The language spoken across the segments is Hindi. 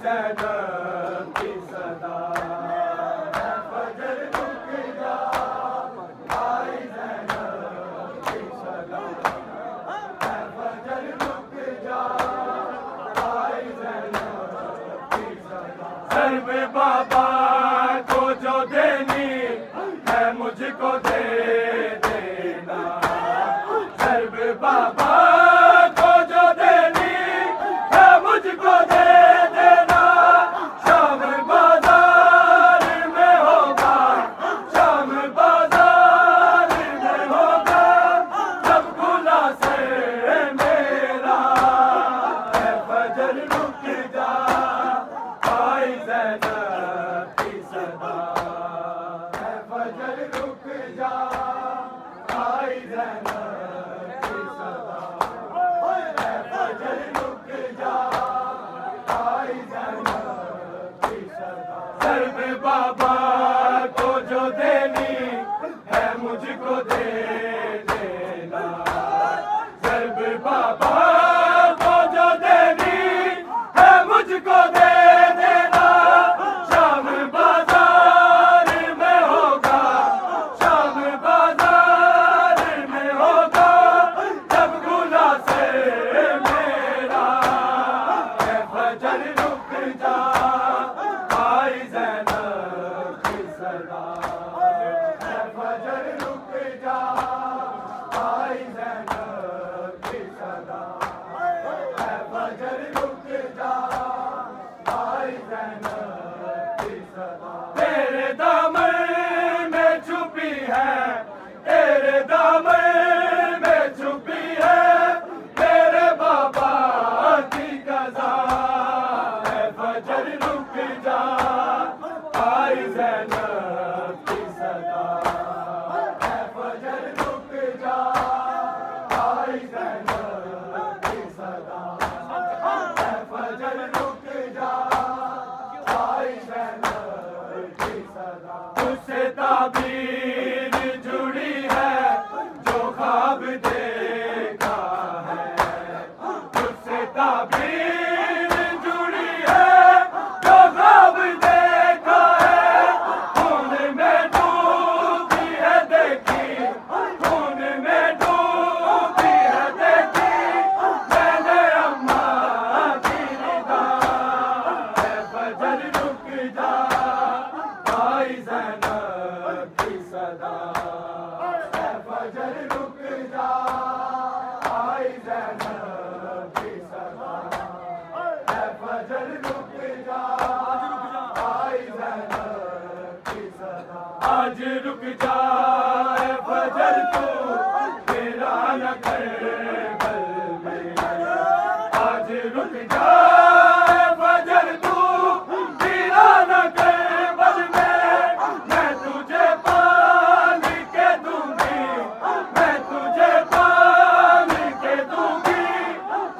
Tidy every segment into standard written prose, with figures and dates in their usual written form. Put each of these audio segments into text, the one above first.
ज़ैनब की सदा फजर रुक जा आई ज़ैनब की सदा फजर रुक जा आई ज़ैनब की सदा सर पे बाबा को जो देनी है मुझको दे देना सर पे बाबा को जो देनी है मुझको दे देना शाम बाजार में होगा शाम बाजार में होगा जब खुला से मेरा है फजर रुक जा आई ज़ैनब की सदा है फजर रुक जा आई ज़ैनब की सदा है फजर रुक जा आई ज़ैनब की सदा सर पे बाबा को जो देनी है मुझको दे देना सर पे बाबा को जो देनी है मुझको दे देना शाम बाजार में होगा शाम बाजार में होगा जब खुला से मेरा है फजर रुक जा आई ज़ैनब की सदा है फजर रुक जा आई ज़ैनब की सदा है फजर रुक जा आई ज़ैनब की सदा तेरे दामन में छुपी है तेरे दामन में छुपी है तेरे बाबा की कज़ा है फजर रुक जा आई ज़ैनब की सदा है फजर रुक जा आई ज़ैनब की सदा है फजर रुक जा आई ज़ैनब की सदा उससे ताबीर जुड़ी है जो ख्वाब देखा है उससे ताबीर जुड़ी है जो ख्वाब देखा है खून में डूबी है देखी खून में डूबी है देखी मैंने अम्मा की निदा है फजर रुक जा आई ज़ैनब की सदा है फजर रुक जा आई ज़ैनब की सदा है फजर रुक जा आई ज़ैनब की सदा आज रुक जाए फजर को तेरा न कर गल में आज रुक जाए फजर तू तेरा न कर बल में मैं तुझे पानी के दूंगी मैं तुझे पानी के दूंगी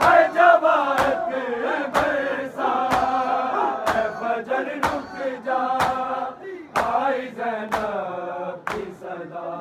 है जवाब बरसा है फजर रुक जा आई ज़ैनब की सदा